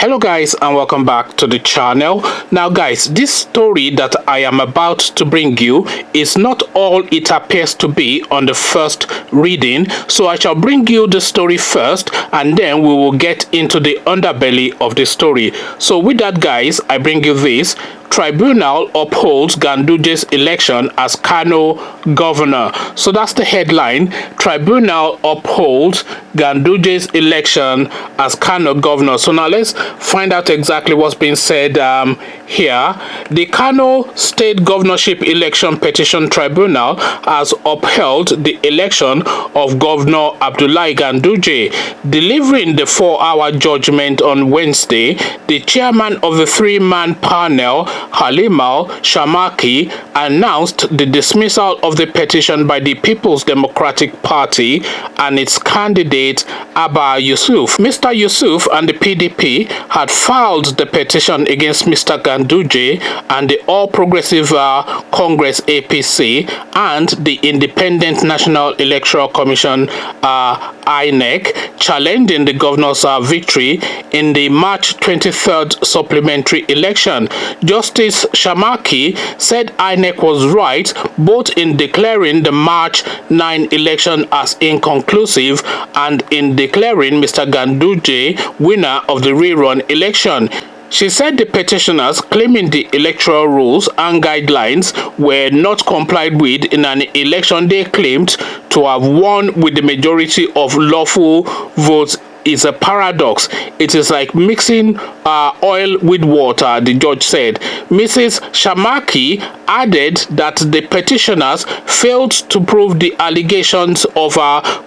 Hello guys, and welcome back to the channel. Now guys, this story that I am about to bring you is not all it appears to be on the first reading, so I shall bring you the story first and then we will get into the underbelly of the story. So with that guys, I bring you this. Tribunal upholds Ganduje's election as Kano governor. So that's the headline. Tribunal upholds Ganduje's election as Kano governor. So now let's find out exactly what's being said here. The Kano State Governorship Election Petition Tribunal has upheld the election of Governor Abdullahi Ganduje. Delivering the 4-hour judgment on Wednesday, the chairman of the three-man panel, Halimal Shamaki, announced the dismissal of the petition by the People's Democratic Party and its candidate Abba Yusuf. Mr. Yusuf and the PDP had filed the petition against Mr. Ganduje and the All Progressive Congress APC and the Independent National Electoral Commission INEC, challenging the governor's victory in the March 23rd supplementary election. Justice Shamaki said INEC was right both in declaring the March 9 election as inconclusive and in declaring Mr. Ganduje winner of the rerun election. She said the petitioners claiming the electoral rules and guidelines were not complied with in an election they claimed to have won with the majority of lawful votes is a paradox. It is like mixing oil with water, the judge said. Mrs. Shamaki added that the petitioners failed to prove the allegations of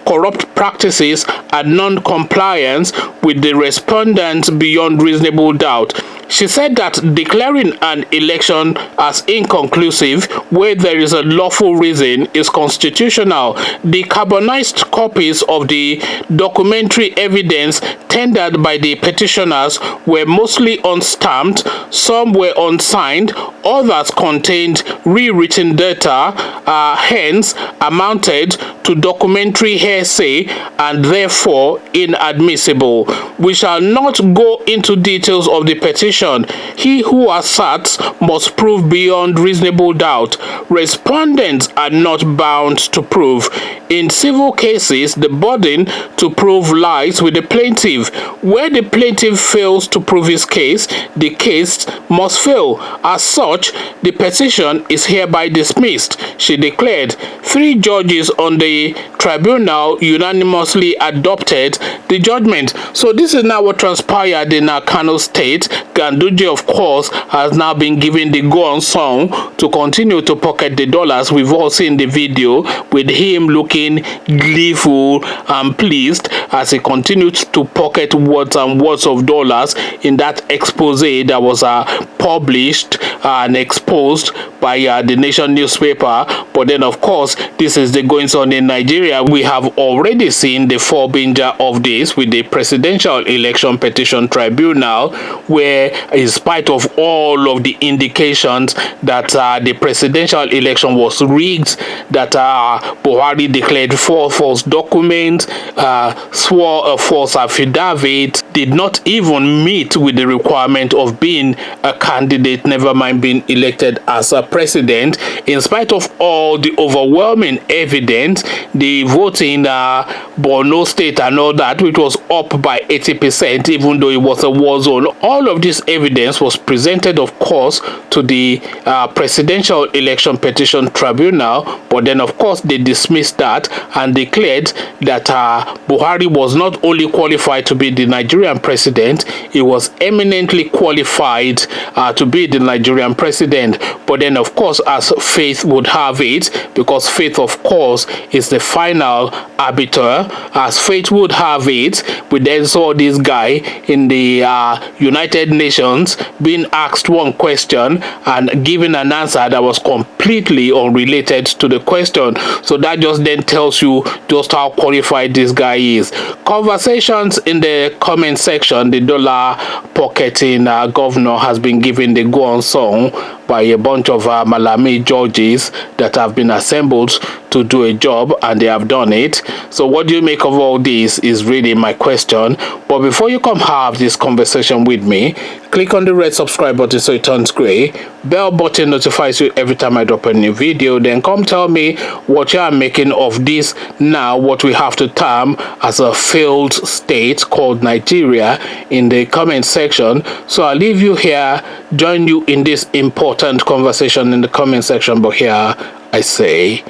corrupt practices and non-compliance with the respondents beyond reasonable doubt. She said that declaring an election as inconclusive where there is a lawful reason is constitutional. The carbonized copies of the documentary evidence tendered by the petitioners were mostly unstamped, some were unsigned, others contained rewritten data, hence amounted to documentary hearsay and therefore inadmissible. We shall not go into details of the petition. He who asserts must prove beyond reasonable doubt. Respondents are not bound to prove. In civil cases, the burden to prove lies with the plaintiff. Where the plaintiff fails to prove his case, the case must fail. As such, the petition is hereby dismissed, she declared. 3 judges on the tribunal unanimously adopted the judgment. So this is now what transpired in Kano State. Ganduje, of course, has now been given the go-on song to continue to pocket the dollars. We've all seen the video with him looking gleeful and pleased as he continued to pocket words and words of dollars in that expose that was published and exposed by the Nation newspaper. But then, of course, this is the goings on in Nigeria. We have already seen the forebinger of this with the Presidential Election Petition Tribunal, where in spite of all of the indications that the presidential election was rigged, that Buhari declared 4 false documents, swore a false affidavit, did not even meet with the requirement of being a candidate, never mind being elected as a president. In spite of all the overwhelming evidence, the vote in Borno State and all that, which was up by 80%, even though it was a war zone, all of this evidence was presented, of course, to the Presidential Election Petition Tribunal. But then, of course, they dismissed that and declared that Buhari was not only qualified to be the Nigerian president, he was eminently qualified to be the Nigerian president. But then, of course, as faith would have it, because faith, of course, is the final arbiter, as faith would have it, we then saw this guy in the United Nations being asked one question and given an answer that was completely unrelated to the question. So that just then tells you just how qualified this guy is. Conversations in the comment section, the dollar pocketing governor has been given the go-on song by a bunch of Malami judges that have been assembled to do a job, and they have done it. So what do you make of all this is really my question. But before you come have this conversation with me, click on the red subscribe button so it turns gray. Bell button notifies you every time I drop a new video. Then come tell me what you are making of this, now what we have to term as a failed state called Nigeria, in the comment section. So I'll leave you here, join you in this important conversation in the comment section. But here I say